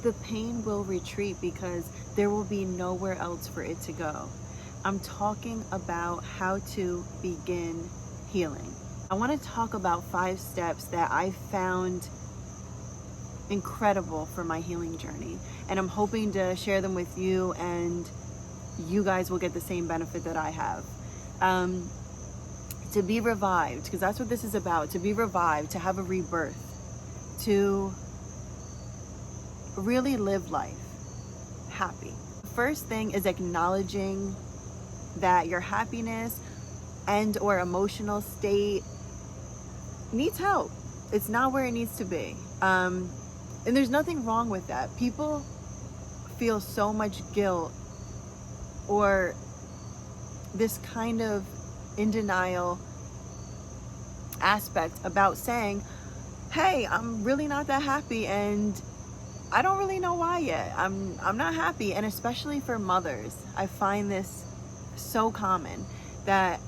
the pain will retreat because there will be nowhere else for it to go. I'm talking about how to begin healing. I want to talk about 5 steps that I found incredible for my healing journey, and I'm hoping to share them with you, and you guys will get the same benefit that I have. To be revived, because that's what this is about, to be revived, to have a rebirth, to really live life happy. The first thing is acknowledging that your happiness and or emotional state needs help. It's not where it needs to be. And there's nothing wrong with that. People feel so much guilt or this kind of in denial aspect about saying, hey, I'm really not that happy and I don't really know why yet. I'm not happy. And especially for mothers, I find this so common that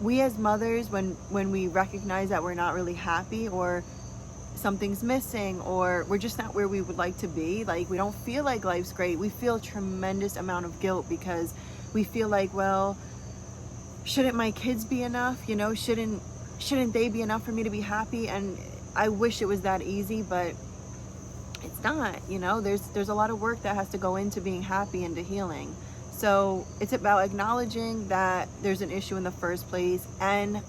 we as mothers, when we recognize that we're not really happy or something's missing or we're just not where we would like to be, like we don't feel like life's great, we feel a tremendous amount of guilt because we feel like, well, shouldn't my kids be enough? You know, shouldn't they be enough for me to be happy? And I wish it was that easy, but it's not. You know, there's a lot of work that has to go into being happy and to healing. So it's about acknowledging that there's an issue in the first place and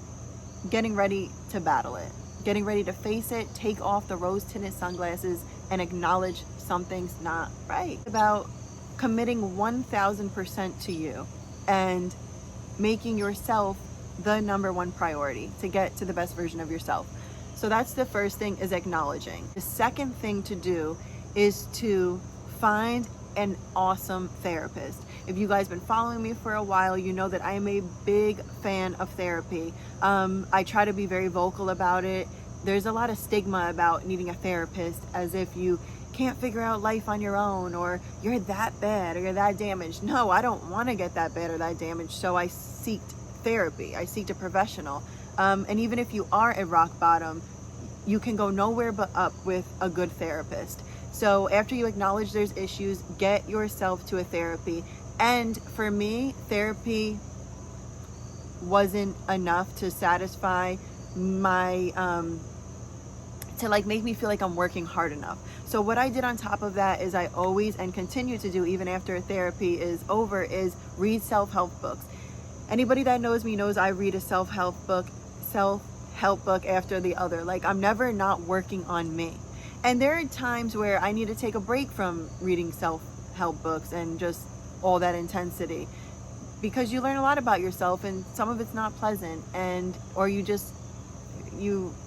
getting ready to battle it, getting ready to face it, take off the rose-tinted sunglasses and acknowledge something's not right. It's about committing 1000% to you and making yourself the number one priority to get to the best version of yourself. So that's the first thing, is acknowledging. The second thing to do is to find an awesome therapist. If you guys been following me for a while, you know that I am a big fan of therapy. I try to be very vocal about it. There's a lot of stigma about needing a therapist, as if you can't figure out life on your own, or you're that bad or you're that damaged. No, I don't want to get that bad or that damaged, so I seeked therapy. I seeked a professional. And even if you are at rock bottom, you can go nowhere but up with a good therapist. So after you acknowledge there's issues, get yourself to a therapy. And for me, therapy wasn't enough to satisfy my to like make me feel like I'm working hard enough. So what I did on top of that is I always, and continue to do even after therapy is over, is read self-help books. Anybody that knows me knows I read a self-help book after the other. Like, I'm never not working on me. And there are times where I need to take a break from reading self-help books and just all that intensity, because you learn a lot about yourself and some of it's not pleasant, and or you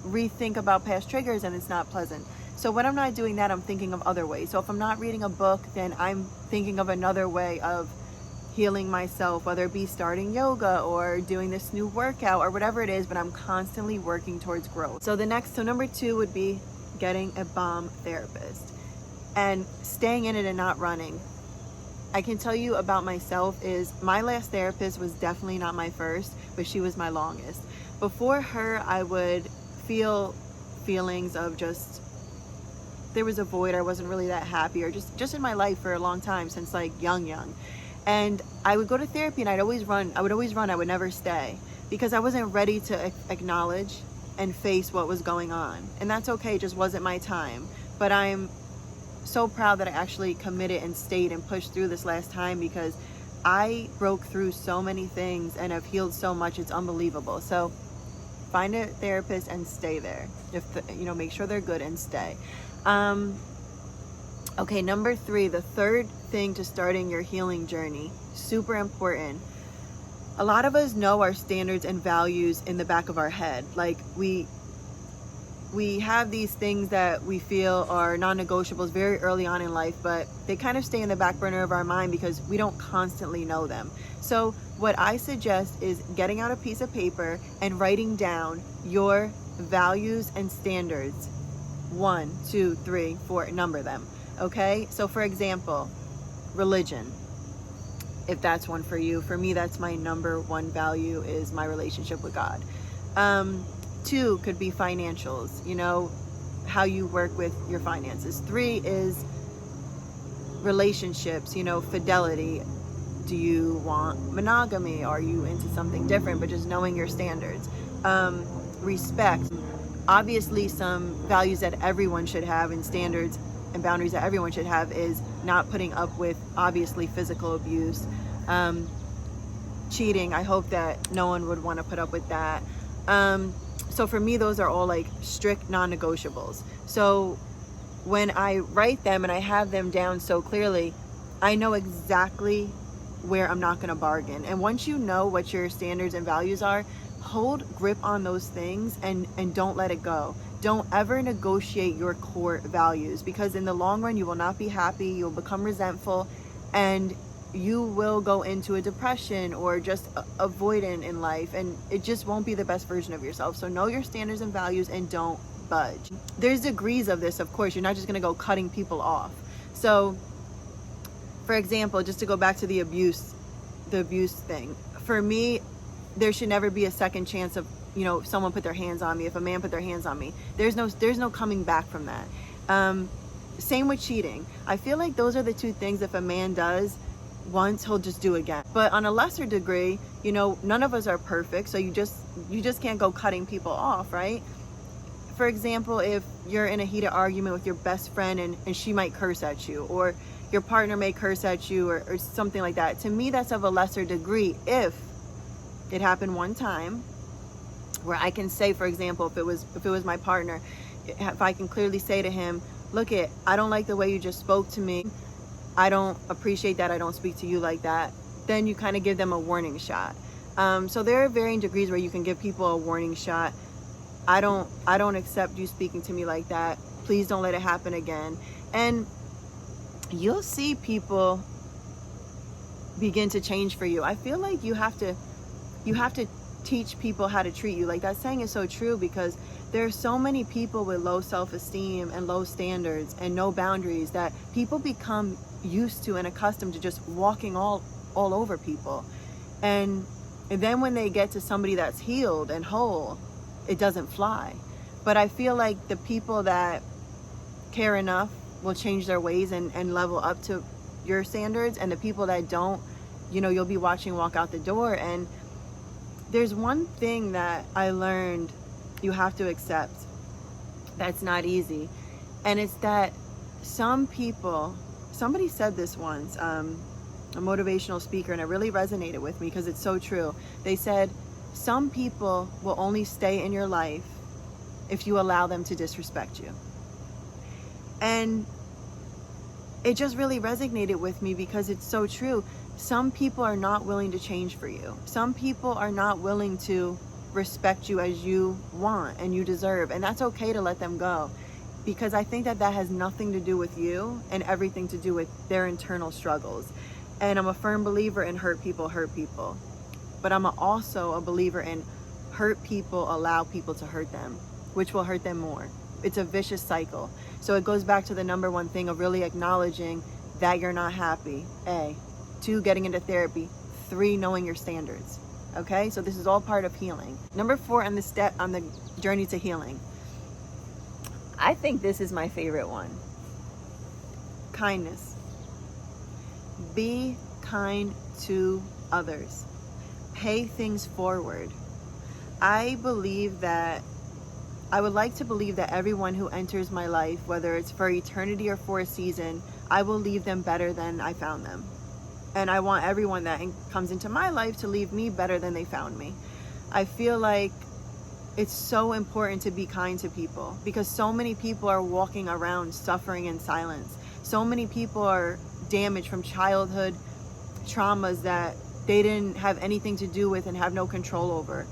rethink about past triggers and it's not pleasant. So when I'm not doing that, I'm thinking of other ways. So if I'm not reading a book, then I'm thinking of another way of healing myself, whether it be starting yoga or doing this new workout or whatever it is, but I'm constantly working towards growth. So number 2 would be getting a bomb therapist and staying in it and not running. I can tell you about myself is my last therapist was definitely not my first, but she was my longest. Before her, I would feel feelings of just, there was a void. I wasn't really that happy, or just in my life for a long time, since like young. And I would go to therapy and I would always run. I would never stay because I wasn't ready to acknowledge and face what was going on. And that's okay, it just wasn't my time. But I'm so proud that I actually committed and stayed and pushed through this last time, because I broke through so many things and have healed so much. It's unbelievable. So find a therapist and stay there. Make sure they're good and stay. Okay, number 3, the third thing to starting your healing journey, super important. A lot of us know our standards and values in the back of our head. Like we have these things that we feel are non-negotiables very early on in life, but they kind of stay in the back burner of our mind because we don't constantly know them. So what I suggest is getting out a piece of paper and writing down your values and standards. 1, 2, 3, 4, number them. Okay, so for example, religion, if that's one for you. For me, that's my number 1 value, is my relationship with God. 2 could be financials. how you work with your finances. 3 is relationships, fidelity. Do you want monogamy? Are you into something different? But just knowing your standards. Respect. Obviously, some values that everyone should have and standards and boundaries that everyone should have is not putting up with, obviously, physical abuse. Cheating, I hope that no one would want to put up with that. So for me, those are all like strict non-negotiables. So when I write them and I have them down so clearly, I know exactly where I'm not going to bargain. And once you know what your standards and values are, hold grip on those things and don't let it go. Don't ever negotiate your core values, because in the long run, you will not be happy. You'll become resentful, and you will go into a depression or just avoidant in life, and it just won't be the best version of yourself. So know your standards and values and don't budge. There's degrees of this, of course. You're not just going to go cutting people off. So for example, just to go back to the abuse thing, for me, there should never be a second chance of, if someone put their hands on me, if a man put their hands on me, there's no coming back from that. Same with cheating. I feel like those are the 2 things, if a man does once, he'll just do again. But on a lesser degree, none of us are perfect, so you just can't go cutting people off, right? For example, if you're in a heated argument with your best friend and she might curse at you, or your partner may curse at you, or something like that. To me, that's of a lesser degree if it happened one time, where I can say, for example, if it was my partner, if I can clearly say to him, look, I don't like the way you just spoke to me. I don't appreciate that. I don't speak to you like that. Then you kind of give them a warning shot. So there are varying degrees where you can give people a warning shot. I don't accept you speaking to me like that. Please don't let it happen again. And you'll see people begin to change for you. I feel like you have to teach people how to treat you. Like, that saying is so true, because there are so many people with low self-esteem and low standards and no boundaries that people become used to and accustomed to just walking all over people. And then when they get to somebody that's healed and whole, it doesn't fly. But I feel like the people that care enough will change their ways and level up to your standards, and the people that don't, you'll be watching walk out the door. And there's one thing that I learned you have to accept that's not easy, and it's that some people, somebody said this once, a motivational speaker, and it really resonated with me because it's so true. They said, some people will only stay in your life if you allow them to disrespect you. And it just really resonated with me because it's so true. Some people are not willing to change for you. Some people are not willing to respect you as you want and you deserve. And that's okay to let them go, because I think that has nothing to do with you and everything to do with their internal struggles. And I'm a firm believer in hurt people. But I'm also a believer in hurt people allow people to hurt them, which will hurt them more. It's a vicious cycle. So it goes back to the number 1 thing of really acknowledging that you're not happy. 2, getting into therapy. 3, knowing your standards. Okay? So this is all part of healing. Number 4 on the journey to healing. I think this is my favorite one. Kindness. Be kind to others. Pay things forward. I would like to believe that everyone who enters my life, whether it's for eternity or for a season, I will leave them better than I found them. And I want everyone that comes into my life to leave me better than they found me. I feel like it's so important to be kind to people, because so many people are walking around suffering in silence. So many people are damaged from childhood traumas that they didn't have anything to do with and have no control over.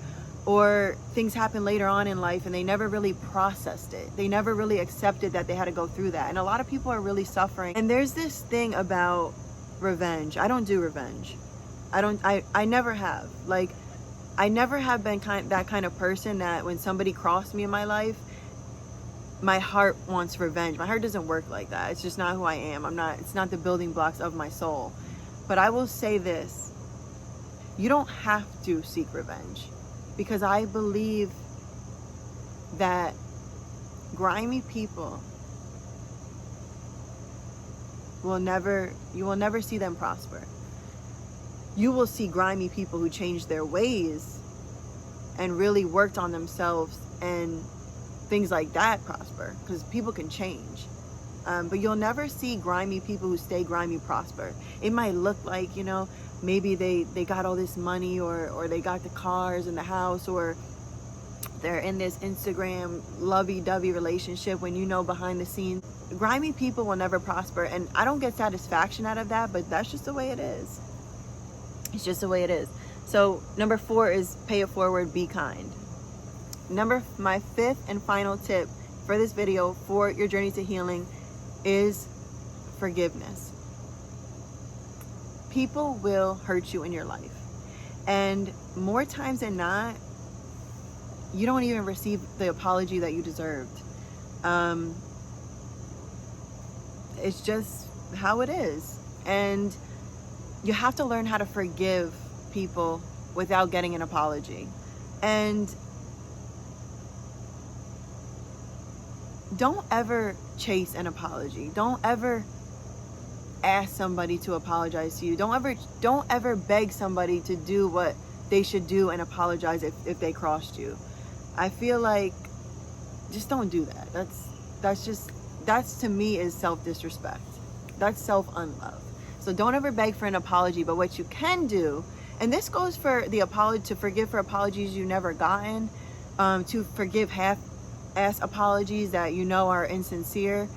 Or things happen later on in life and they never really processed it. They never really accepted that they had to go through that. And a lot of people are really suffering. And there's this thing about revenge. I don't do revenge. I never have. Like, I never have been that kind of person that when somebody crossed me in my life, my heart wants revenge. My heart doesn't work like that. It's just not who I am. It's not the building blocks of my soul. But I will say this. You don't have to seek revenge. Because I believe that grimy people you will never see them prosper. You will see grimy people who changed their ways and really worked on themselves and things like that prosper, because people can change. But you'll never see grimy people who stay grimy prosper. It might look like, you know, maybe they got all this money, or they got the cars and the house, or they're in this Instagram lovey-dovey relationship, when you know behind the scenes, grimy people will never prosper. And I don't get satisfaction out of that, but that's just the way it is. It's just the way it is. So number 4 is pay it forward, be kind. My 5th and final tip for this video for your journey to healing is forgiveness. People will hurt you in your life, and more times than not, you don't even receive the apology that you deserved. It's just how it is. And you have to learn how to forgive people without getting an apology. And don't ever chase an apology. Don't ever ask somebody to apologize to you. Don't ever beg somebody to do what they should do and apologize if they crossed you. I feel like just don't do that. That's to me is self-disrespect. That's self-unlove. So don't ever beg for an apology. But what you can do, and this goes for the apology, to forgive for apologies you never gotten, to forgive half-ass apologies that you know are insincere,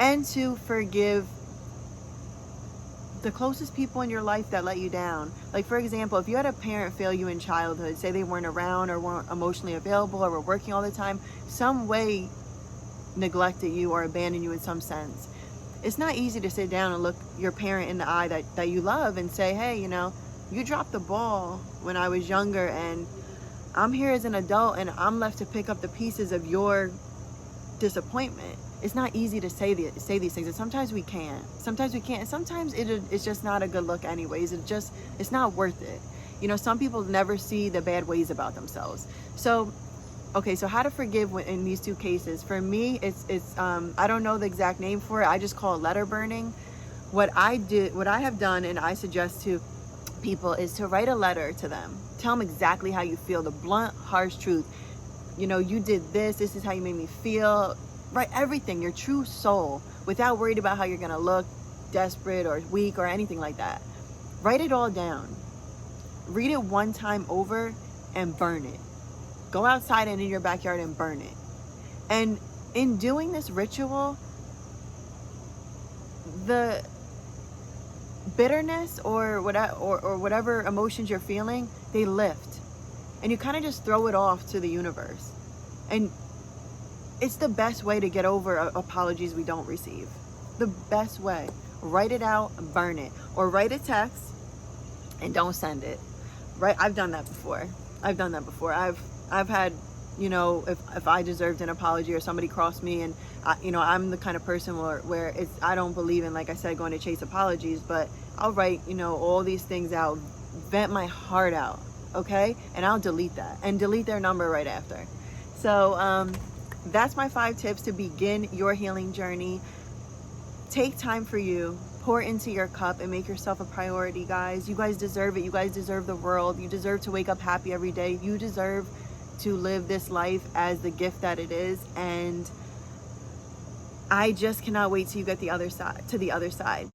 and to forgive the closest people in your life that let you down. Like, for example, if you had a parent fail you in childhood, say they weren't around or weren't emotionally available or were working all the time, some way neglected you or abandoned you in some sense. It's not easy to sit down and look your parent in the eye that you love and say, hey, you know, you dropped the ball when I was younger, and I'm here as an adult, and I'm left to pick up the pieces of your disappointment. It's not easy to say these things, and sometimes we can't. Sometimes we can't. And sometimes it's just not a good look anyways. It's not worth it. You know, some people never see the bad ways about themselves. So, okay, so how to forgive in these two cases? For me, it's I don't know the exact name for it. I just call it letter burning. What I have done, and I suggest to people, is to write a letter to them. Tell them exactly how you feel, the blunt, harsh truth. You know, you did this is how you made me feel. Write everything, your true soul, without worried about how you're gonna look desperate or weak or anything like that. Write it all down. Read it one time over and burn it. Go outside and in your backyard and burn it. And in doing this ritual, the bitterness or whatever emotions you're feeling, they lift. And you kind of just throw it off to the universe. And it's the best way to get over apologies we don't receive. The best way. Write it out, burn it. Or write a text and don't send it. Right? I've done that before. I've had, you know, if I deserved an apology or somebody crossed me, and you know, I'm the kind of person where I don't believe in, like I said, going to chase apologies, but I'll write, you know, all these things out, vent my heart out, okay? And I'll delete that and delete their number right after. So, that's my 5 tips to begin your healing journey. Take time for you. Pour into your cup and make yourself a priority, guys. You guys deserve it. You guys deserve the world. You deserve to wake up happy every day. You deserve to live this life as the gift that it is. And I just cannot wait till you get to the other side.